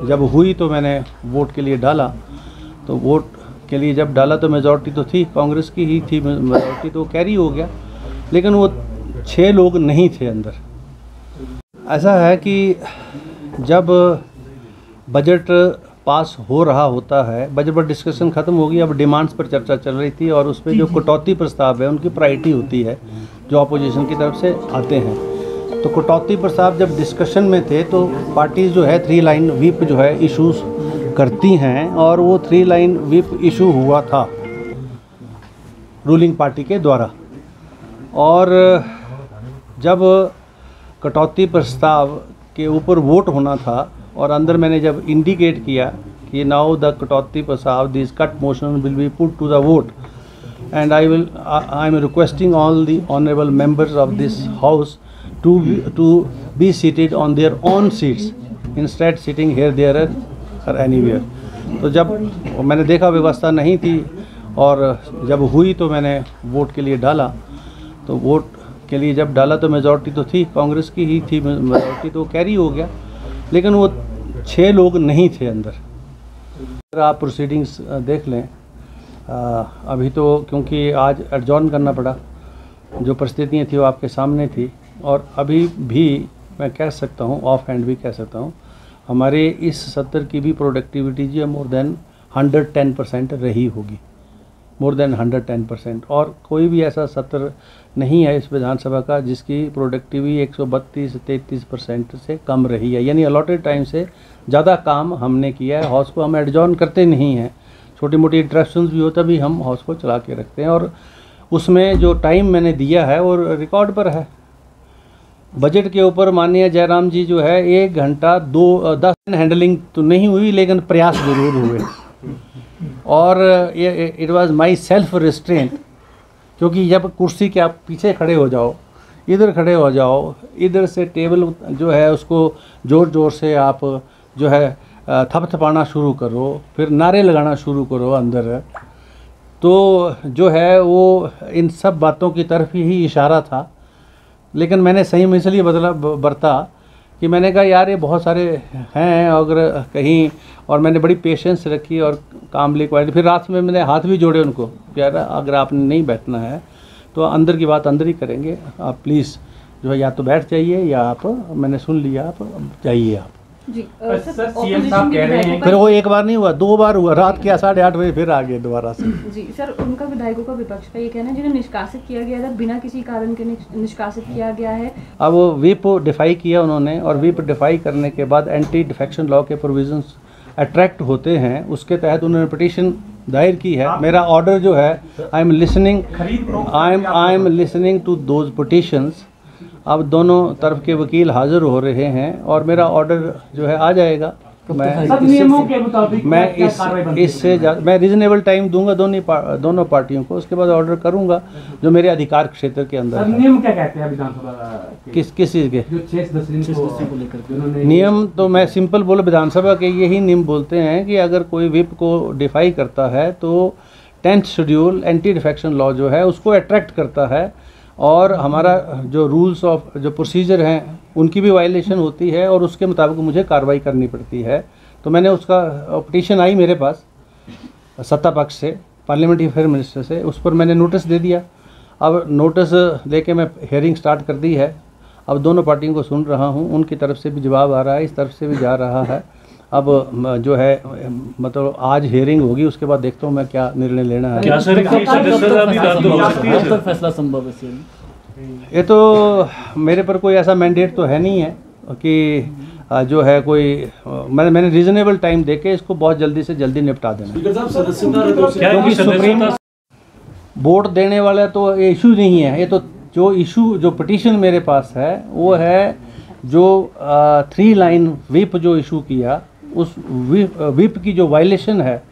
जब हुई तो मैंने वोट के लिए डाला। तो वोट के लिए जब डाला तो मेजॉरिटी तो थी, कांग्रेस की ही थी मेजॉरिटी, तो कैरी हो गया। लेकिन वो 6 लोग नहीं थे अंदर। ऐसा है कि जब बजट पास हो रहा होता है, बजट पर डिस्कशन ख़त्म हो गई, अब डिमांड्स पर चर्चा चल रही थी और उसमें जो कटौती प्रस्ताव है उनकी प्रायोरिटी होती है जो अपोजिशन की तरफ से आते हैं। तो कटौती प्रस्ताव जब डिस्कशन में थे तो पार्टी जो है 3 लाइन व्हिप जो है इशूज़ करती हैं, और वो 3 लाइन व्हिप इशू हुआ था रूलिंग पार्टी के द्वारा। और जब कटौती प्रस्ताव के ऊपर वोट होना था और अंदर मैंने जब इंडिकेट किया कि नाउ द कटौती प्रस्ताव this cut motion will be put to the vote and I am requesting all the honourable members of this house to be seated on their own seats instead sitting here there or anywhere। तो जब मैंने देखा व्यवस्था नहीं थी और जब हुई तो मैंने वोट के लिए डाला। तो वोट के लिए जब डाला तो मेजॉरिटी तो थी, कांग्रेस की ही थी मेजॉरिटी, तो कैरी हो गया। लेकिन वो 6 लोग नहीं थे अंदर। अगर आप प्रोसीडिंग्स देख लें, अभी तो क्योंकि आज एडजॉर्न करना पड़ा, जो परिस्थितियाँ थी वो आपके सामने थी। और अभी भी मैं कह सकता हूँ, ऑफ हैंड भी कह सकता हूँ, हमारे इस सत्र की भी प्रोडक्टिविटी जो मोर देन 110% रही होगी, मोर देन 110%। और कोई भी ऐसा सत्र नहीं है इस विधानसभा का जिसकी प्रोडक्टिविटी 132-133% से कम रही है। यानी अलॉटेड टाइम से ज़्यादा काम हमने किया है। हाउस को हम एडजॉर्न करते नहीं हैं, छोटी मोटी इंटरप्शंस भी हो तभी हम हाउस को चला के रखते हैं। और उसमें जो टाइम मैंने दिया है वो रिकॉर्ड पर है। बजट के ऊपर माननीय जयराम जी जो है 1 घंटा 10 हैंडलिंग तो नहीं हुई, लेकिन प्रयास जरूर हुए। और it was my self restraint, क्योंकि जब कुर्सी के आप पीछे खड़े हो जाओ, इधर खड़े हो जाओ, इधर से टेबल जो है उसको ज़ोर ज़ोर से आप जो है थपथपाना शुरू करो, फिर नारे लगाना शुरू करो अंदर, तो जो है वो इन सब बातों की तरफ ही इशारा था। लेकिन मैंने सही में इसलिए बरता कि मैंने कहा यार ये बहुत सारे हैं अगर कहीं, और मैंने बड़ी पेशेंस रखी और कामली क्वालिटी। फिर रात में मैंने हाथ भी जोड़े उनको, यार अगर आपने नहीं बैठना है तो अंदर की बात अंदर ही करेंगे, आप प्लीज़ जो है या तो बैठ जाइए या आप, मैंने सुन लिया, आप जाइए आप जी। सर सीएम साहब कह रहे हैं, फिर वो एक बार नहीं हुआ, 2 बार हुआ, रात के 8:30 बजे फिर आ गए दोबारा से। जी सर, उनका विधायकों का विपक्ष का ये कहना है जिन्हें निष्कासित किया गया था बिना किसी कारण के निष्कासित किया गया है। अब वो व्हिप डिफाई किया उन्होंने, और व्हिप डिफाई करने के बाद एंटी डिफेक्शन लॉ के प्रोविजंस अट्रैक्ट होते हैं, उसके तहत उन्होंने पिटीशन दायर की है। मेरा ऑर्डर जो है I am listening to those petitions. अब दोनों तरफ के वकील हाजिर हो रहे हैं और मेरा ऑर्डर जो है आ जाएगा। मैं रीजनेबल टाइम दूंगा दोनों पार्टियों को, उसके बाद ऑर्डर करूंगा जो मेरे अधिकार क्षेत्र के अंदर। नियम क्या कहते हैं विधानसभा किस चीज़ के? जो 6-10 दिन को लेकर नियम तो मैं सिंपल बोलो, विधानसभा के यही नियम बोलते हैं कि अगर कोई व्हिप को डिफाई करता है तो 10th schedule anti defection law जो है उसको अट्रैक्ट करता है, और हमारा जो रूल्स ऑफ जो प्रोसीजर हैं उनकी भी वायलेशन होती है और उसके मुताबिक मुझे कार्रवाई करनी पड़ती है। तो मैंने उसका पिटीशन आई मेरे पास सत्ता पक्ष से, पार्लियामेंट्री अफेयर मिनिस्टर से, उस पर मैंने नोटिस दे दिया। अब नोटिस लेके मैं हियरिंग स्टार्ट कर दी है। अब दोनों पार्टियों को सुन रहा हूँ, उनकी तरफ से भी जवाब आ रहा है, इस तरफ से भी जा रहा है। अब जो है मतलब आज हियरिंग होगी, उसके बाद देखता हूँ मैं क्या निर्णय लेना है। क्या सर फैसला संभव है? ये तो मेरे पर कोई ऐसा मैंडेट तो है नहीं है कि जो है कोई, मैंने रीजनेबल टाइम देके इसको बहुत जल्दी से जल्दी निपटा देना, क्योंकि सुप्रीम वोट देने वाला तो ये इशू नहीं है। ये तो जो इशू जो पिटीशन मेरे पास है वो है जो 3 लाइन व्हिप जो इशू किया, उस व्हिप की जो वायलेशन है।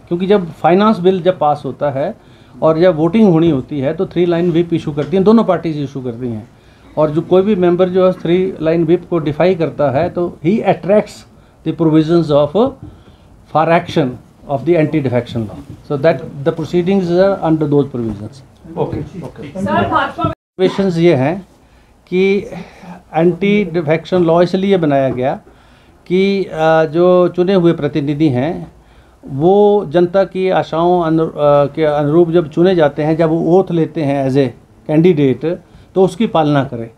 क्योंकि जब फाइनेंस बिल जब पास होता है और जब वोटिंग होनी होती है तो 3 लाइन व्हिप इशू करती हैं, दोनों पार्टीज इशू करती हैं। और जो कोई भी मेंबर जो है 3 लाइन व्हिप को डिफाई करता है तो ही attracts the provisions of for action of the anti defection law, so that the proceedings are under those provisions. Okay sir ये हैं कि एंटी डिफेक्शन लॉ इसलिए बनाया गया कि जो चुने हुए प्रतिनिधि हैं वो जनता की आशाओं के अनुरूप जब चुने जाते हैं, जब वो ओथ लेते हैं एज ए कैंडिडेट, तो उसकी पालना करें।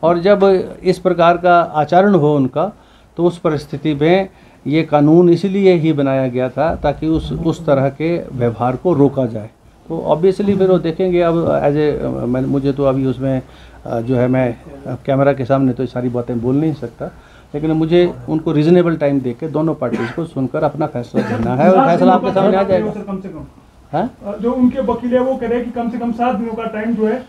और जब इस प्रकार का आचरण हो उनका, तो उस परिस्थिति में ये कानून इसलिए ही बनाया गया था ताकि उस तरह के व्यवहार को रोका जाए। तो ऑब्वियसली फिर वो देखेंगे। अब एज ए मुझे तो अभी उसमें जो है, मैं कैमरा के सामने तो ये सारी बातें बोल नहीं सकता, लेकिन मुझे उनको रीजनेबल टाइम देके दोनों पार्टीज को सुनकर अपना फैसला देना है, और फैसला आपके सामने आ जाएगा। कम से कम हाँ, जो उनके वकील है वो कह रहे हैं कि कम से कम 7 दिनों का टाइम जो है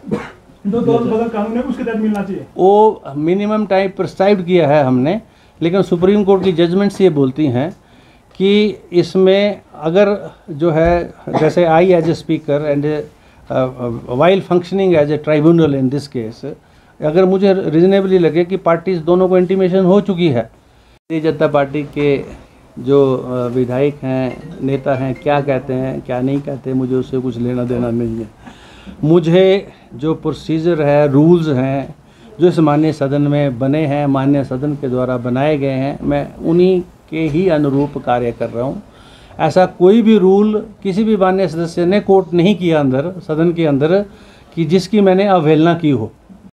वो जो दौलत बदल कानून है उसके तहत मिलना चाहिए। वो मिनिमम टाइम प्रिस्क्राइब किया है हमने, लेकिन सुप्रीम कोर्ट की जजमेंट्स ये बोलती हैं कि इसमें अगर जो है, जैसे I as a speaker and while functioning as a tribunal in this case, अगर मुझे रीजनेबली लगे कि पार्टीज दोनों को इंटीमेशन हो चुकी है, भारतीय जनता पार्टी के जो विधायक हैं, नेता हैं, क्या कहते हैं क्या नहीं कहते, मुझे उससे कुछ लेना देना नहीं है। मुझे जो प्रोसीजर है, रूल्स हैं जो इस माननीय सदन में बने हैं, माननीय सदन के द्वारा बनाए गए हैं, मैं उन्हीं के ही अनुरूप कार्य कर रहा हूँ। ऐसा कोई भी रूल किसी भी माननीय सदस्य ने कोट नहीं किया अंदर सदन के अंदर कि जिसकी मैंने अवहेलना की हो।